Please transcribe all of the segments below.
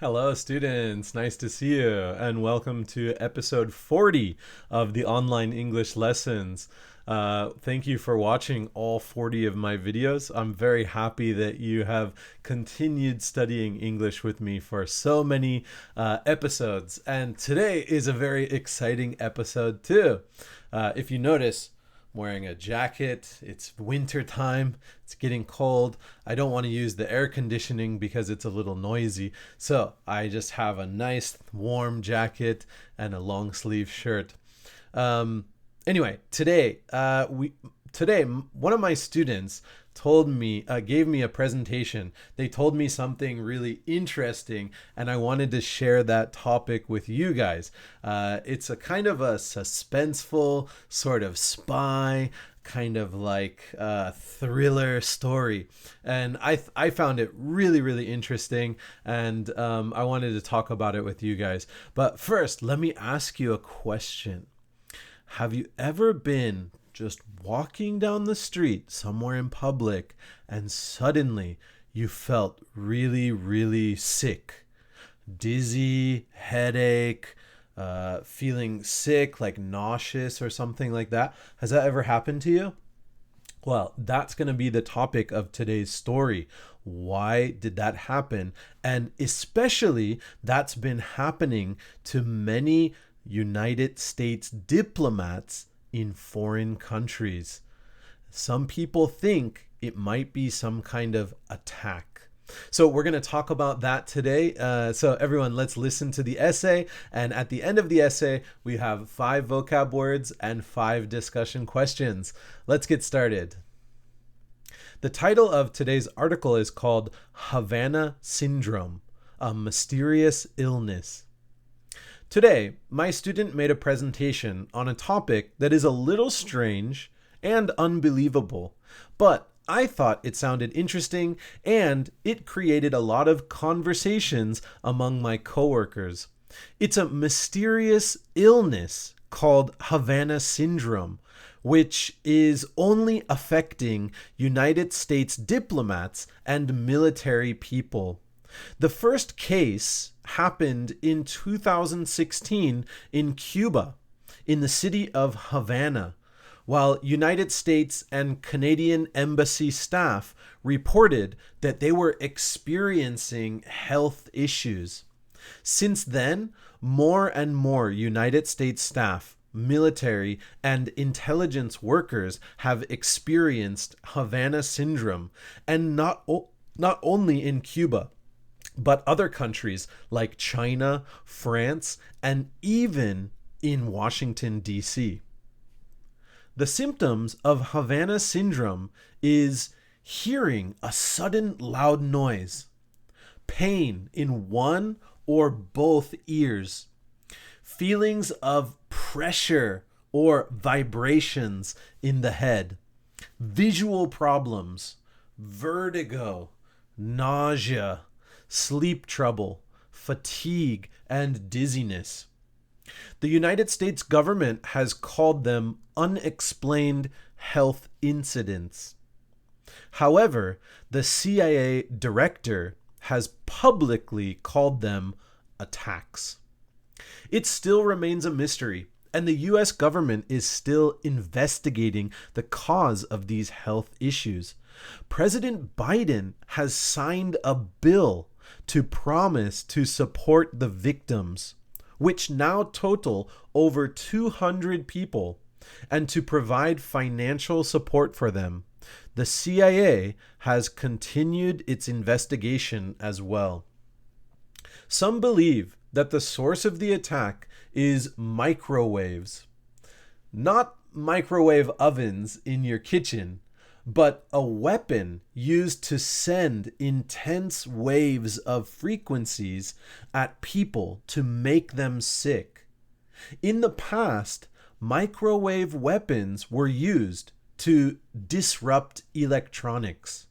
Hello, students. Nice to see you, and welcome to episode 40 of the online English lessons. Thank you for watching all 40 of my videos. I'm very happy that you have continued studying English with me for so many episodes. And today is a very exciting episode, too. If you notice, I'm wearing a jacket. It's winter time. It's getting cold. I don't want to use the air conditioning because it's a little noisy. So I just have a nice warm jacket and a long sleeve shirt. Anyway, today one of my students gave me a presentation. They told me something really interesting, and I wanted to share that topic with you guys. It's a kind of a suspenseful sort of spy, kind of like a thriller story, and I found it really interesting, and I wanted to talk about it with you guys. But first, let me ask you a question. Have you ever been just walking down the street somewhere in public and suddenly you felt really sick? Dizzy, headache, feeling sick, like nauseous or something like that? Has that ever happened to you? Well, that's going to be the topic of today's story. Why did that happen? And especially, that's been happening to many United States diplomats in foreign countries. Some people think it might be some kind of attack. So we're going to talk about that today. So everyone, let's listen to the essay. And at the end of the essay, we have 5 vocab words and 5 discussion questions. Let's get started. The title of today's article is called Havana Syndrome, a mysterious illness. Today, my student made a presentation on a topic that is a little strange and unbelievable, but I thought it sounded interesting and it created a lot of conversations among my coworkers. It's a mysterious illness called Havana Syndrome, which is only affecting United States diplomats and military people. The first case happened in 2016 in Cuba, in the city of Havana, while United States and Canadian embassy staff reported that they were experiencing health issues. Since then, more and more United States staff, military, and intelligence workers have experienced Havana Syndrome, and not only in Cuba, but other countries like China, France, and even in Washington, D.C. The symptoms of Havana Syndrome is hearing a sudden loud noise, pain in one or both ears, feelings of pressure or vibrations in the head, visual problems, vertigo, nausea, sleep trouble, fatigue, and dizziness. The United States government has called them unexplained health incidents. However, the CIA director has publicly called them attacks. It still remains a mystery, and the US government is still investigating the cause of these health issues. President Biden has signed a bill to promise to support the victims, which now total over 200 people, and to provide financial support for them. The CIA has continued its investigation as well. Some believe that the source of the attack is microwaves. Not microwave ovens in your kitchen, but a weapon used to send intense waves of frequencies at people to make them sick. In the past, microwave weapons were used to disrupt electronics.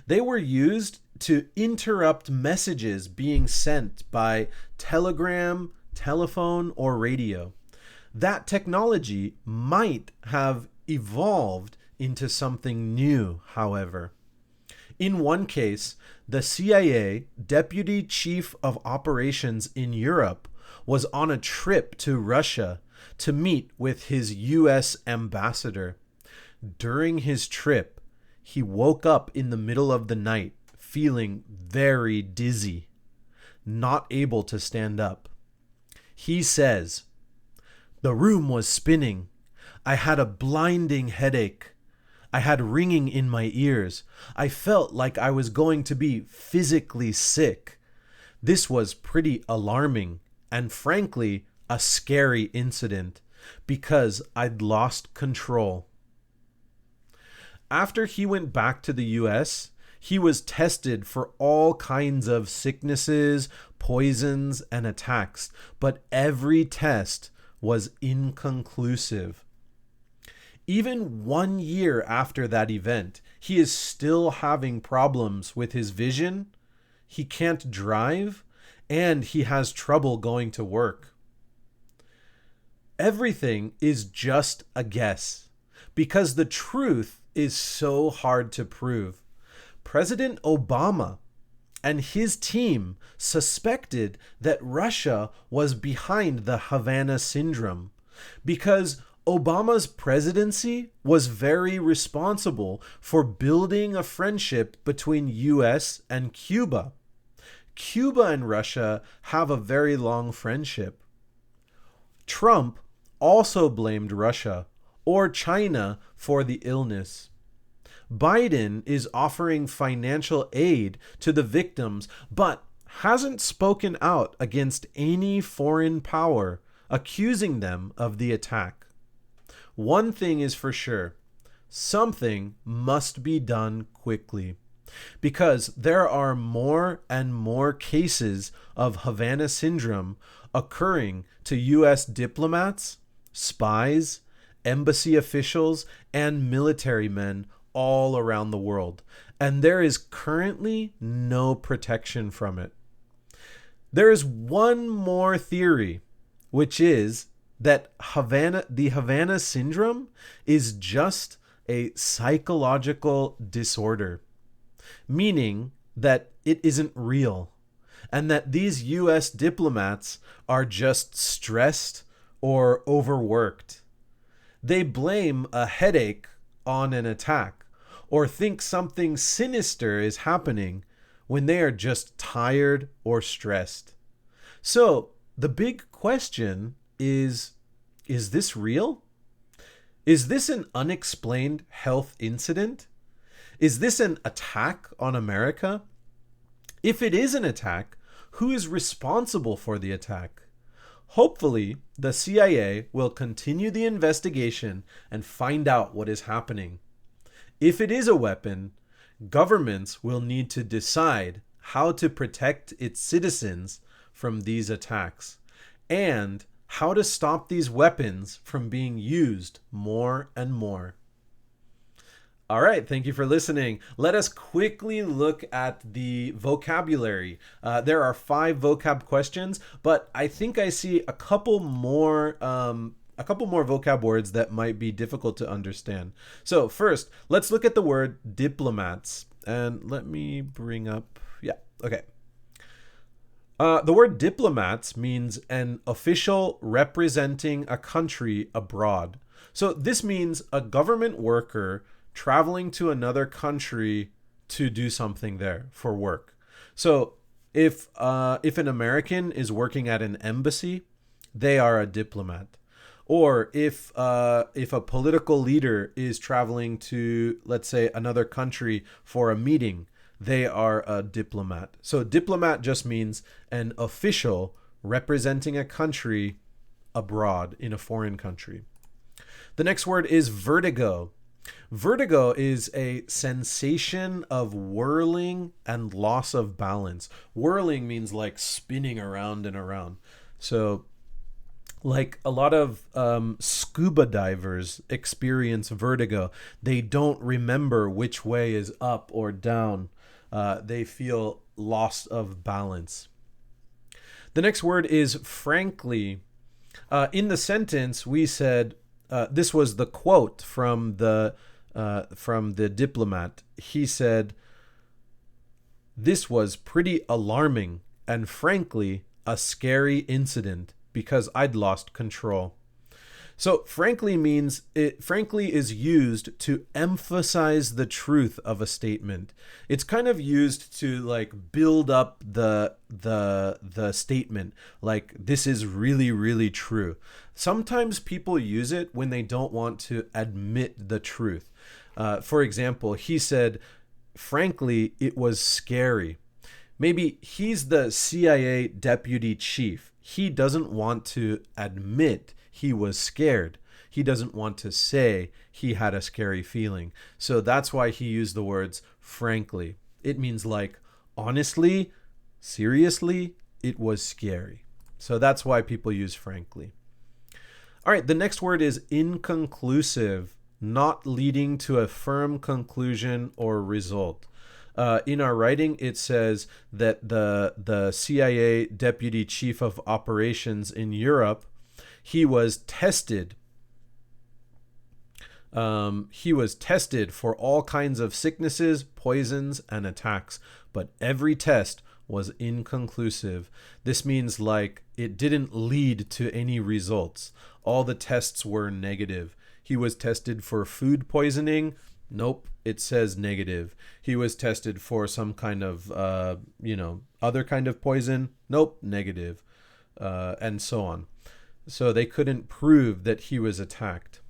They were used to interrupt messages being sent by telegram, telephone, or radio. That technology might have evolved into something new, however. In one case, the CIA deputy chief of operations in Europe was on a trip to Russia to meet with his US ambassador. During his trip, he woke up in the middle of the night feeling very dizzy, not able to stand up. He says, "The room was spinning. I had a blinding headache. I had ringing in my ears. I felt like I was going to be physically sick. This was pretty alarming and frankly a scary incident because I'd lost control." After he went back to the US, he was tested for all kinds of sicknesses, poisons, and attacks, but every test was inconclusive. Even 1 year after that event, he is still having problems with his vision, he can't drive, and he has trouble going to work. Everything is just a guess, because the truth is so hard to prove. President Obama and his team suspected that Russia was behind the Havana Syndrome because Obama's presidency was very responsible for building a friendship between US and Cuba. Cuba and Russia have a very long friendship. Trump also blamed Russia or China for the illness. Biden is offering financial aid to the victims, but hasn't spoken out against any foreign power, accusing them of the attack. One thing is for sure, something must be done quickly, because there are more and more cases of Havana Syndrome occurring to US diplomats, spies, embassy officials, and military men all around the world, and there is currently no protection from it. There is one more theory, which is that the Havana Syndrome is just a psychological disorder, meaning that it isn't real, and that these US diplomats are just stressed or overworked. They blame a headache on an attack or think something sinister is happening when they are just tired or stressed. So the big question is this real? Is this an unexplained health incident? Is this an attack on America? If it is an attack, who is responsible for the attack? Hopefully, the CIA will continue the investigation and find out what is happening. If it is a weapon, governments will need to decide how to protect its citizens from these attacks and how to stop these weapons from being used more and more. All right, thank you for listening. Let us quickly look at the vocabulary. There are 5 vocab questions, but I think I see a couple more vocab words that might be difficult to understand. So first, let's look at the word diplomats. And let me bring up, okay. The word diplomats means an official representing a country abroad. So this means a government worker traveling to another country to do something there for work. So if an American is working at an embassy, they are a diplomat. Or if a political leader is traveling to, let's say, another country for a meeting, they are a diplomat. So diplomat just means an official representing a country abroad in a foreign country. The next word is vertigo. Vertigo is a sensation of whirling and loss of balance. Whirling means like spinning around and around. So like a lot of scuba divers experience vertigo. They don't remember which way is up or down. They feel loss of balance. The next word is frankly. In the sentence, we said, this was the quote from the diplomat. He said, This was pretty alarming and frankly a scary incident because I'd lost control. So frankly is used to emphasize the truth of a statement. It's kind of used to like build up the statement, like this is really really true. Sometimes people use it when they don't want to admit the truth. For example, he said, frankly, it was scary. Maybe he's the CIA deputy chief. He doesn't want to admit he was scared. He doesn't want to say he had a scary feeling. So that's why he used the words frankly. It means like, honestly, seriously, it was scary. So that's why people use frankly. All right, the next word is inconclusive, not leading to a firm conclusion or result. In our writing, it says that the CIA deputy chief of operations in Europe, he was tested. He was tested for all kinds of sicknesses, poisons, and attacks, but every test was inconclusive. This means like it didn't lead to any results. All the tests were negative. He was tested for food poisoning. Nope, it says negative. He was tested for some kind of, other kind of poison. Nope, negative, and so on. So they couldn't prove that he was attacked.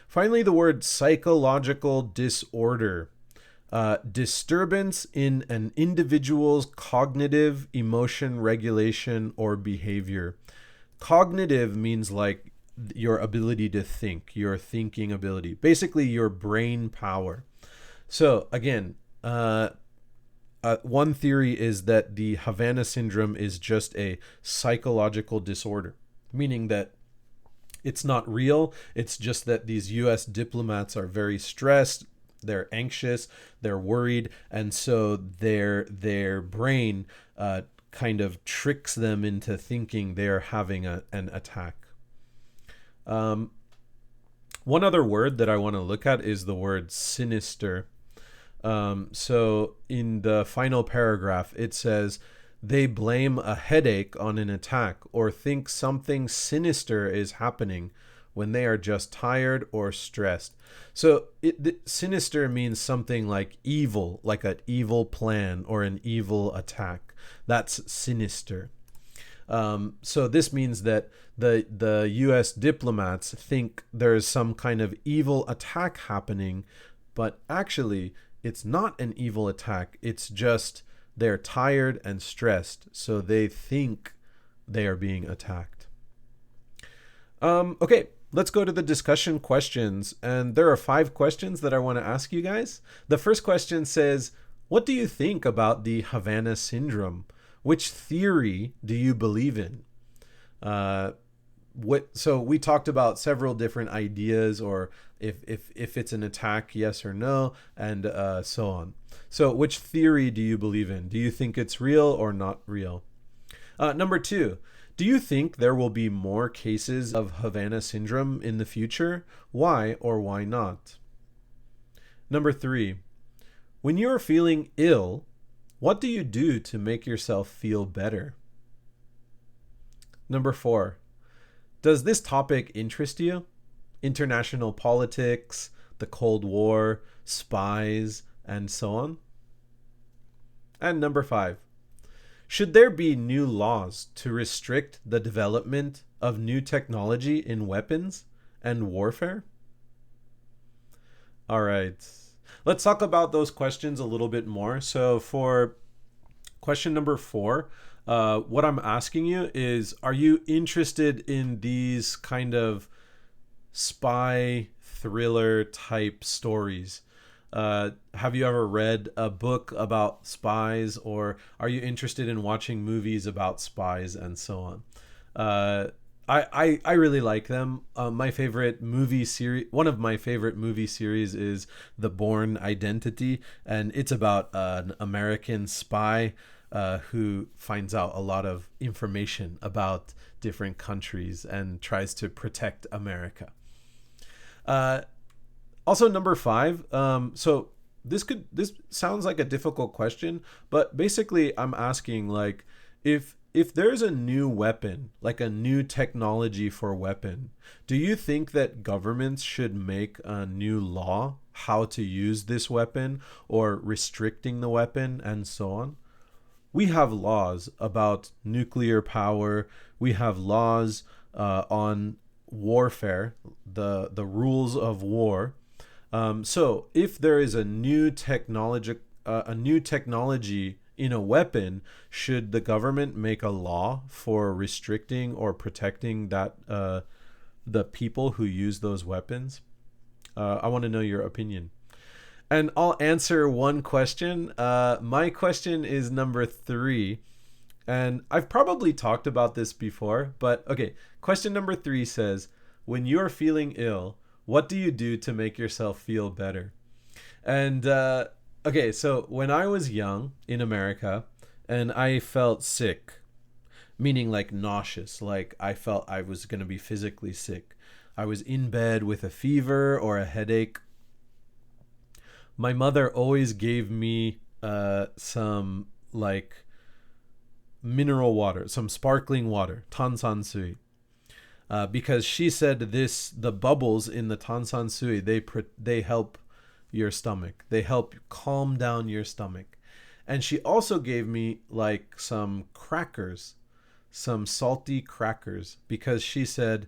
Finally, the word psychological disorder. Disturbance in an individual's cognitive, emotion regulation, or behavior. Cognitive means like your ability to think, your thinking ability, basically your brain power. So again, one theory is that the Havana Syndrome is just a psychological disorder, meaning that it's not real. It's just that these US diplomats are very stressed, they're anxious, they're worried, and so their brain kind of tricks them into thinking they're having an attack. One other word that I want to look at is the word sinister. So in the final paragraph, it says, they blame a headache on an attack or think something sinister is happening when they are just tired or stressed. So sinister means something like evil, like an evil plan or an evil attack. That's sinister. So this means that the US diplomats think there's some kind of evil attack happening, but actually it's not an evil attack. It's just they're tired and stressed, so they think they are being attacked. Okay, let's go to the discussion questions. And there are 5 questions that I want to ask you guys. The first question says, what do you think about the Havana Syndrome? Which theory do you believe in? So we talked about several different ideas, or if it's an attack, yes or no, and so on. So which theory do you believe in? Do you think it's real or not real? Number 2, do you think there will be more cases of Havana Syndrome in the future? Why or why not? Number 3, when you're feeling ill, what do you do to make yourself feel better? Number 4, does this topic interest you? International politics, the Cold War, spies, and so on. And number 5, should there be new laws to restrict the development of new technology in weapons and warfare? All right, let's talk about those questions a little bit more. So for question number 4, what I'm asking you is, are you interested in these kind of spy thriller type stories? Have you ever read a book about spies, or are you interested in watching movies about spies and so on? I really like them. My favorite movie series, one of my favorite movie series is The Bourne Identity, and it's about an American spy who finds out a lot of information about different countries and tries to protect America. Also, number 5. So this sounds like a difficult question, but basically I'm asking like if there's a new weapon, like a new technology for weapon, do you think that governments should make a new law how to use this weapon or restricting the weapon and so on? We have laws about nuclear power. We have laws on warfare, the rules of war. So if there is a new technology in a weapon, should the government make a law for restricting or protecting that the people who use those weapons? I want to know your opinion. And I'll answer one question. My question is number 3. And I've probably talked about this before, but okay. Question number 3 says, when you're feeling ill, what do you do to make yourself feel better? And okay, so when I was young in America and I felt sick, meaning like nauseous, like I felt I was going to be physically sick, I was in bed with a fever or a headache, my mother always gave me some like mineral water, some sparkling water, tansansui, because she said the bubbles in the tansansui, they help your stomach, they help calm down your stomach. And she also gave me like some crackers, some salty crackers, because she said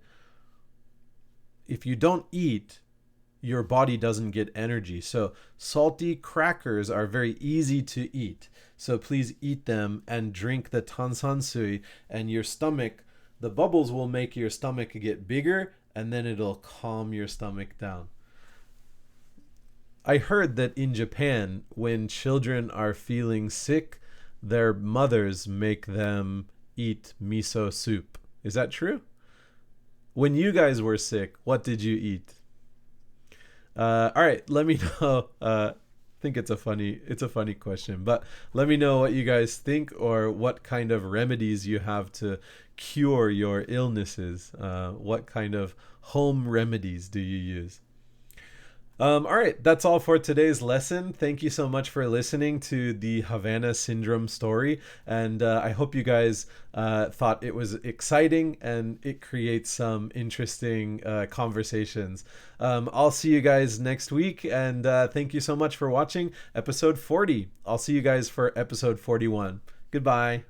if you don't eat, your body doesn't get energy. So salty crackers are very easy to eat. So please eat them and drink the tansansui, and your stomach, the bubbles will make your stomach get bigger, and then it'll calm your stomach down. I heard that in Japan, when children are feeling sick, their mothers make them eat miso soup. Is that true? When you guys were sick, what did you eat? All right, let me know. I think it's a funny question, but let me know what you guys think or what kind of remedies you have to cure your illnesses. What kind of home remedies do you use? All right, that's all for today's lesson. Thank you so much for listening to the Havana Syndrome story. And I hope you guys thought it was exciting and it creates some interesting conversations. I'll see you guys next week. And thank you so much for watching episode 40. I'll see you guys for episode 41. Goodbye.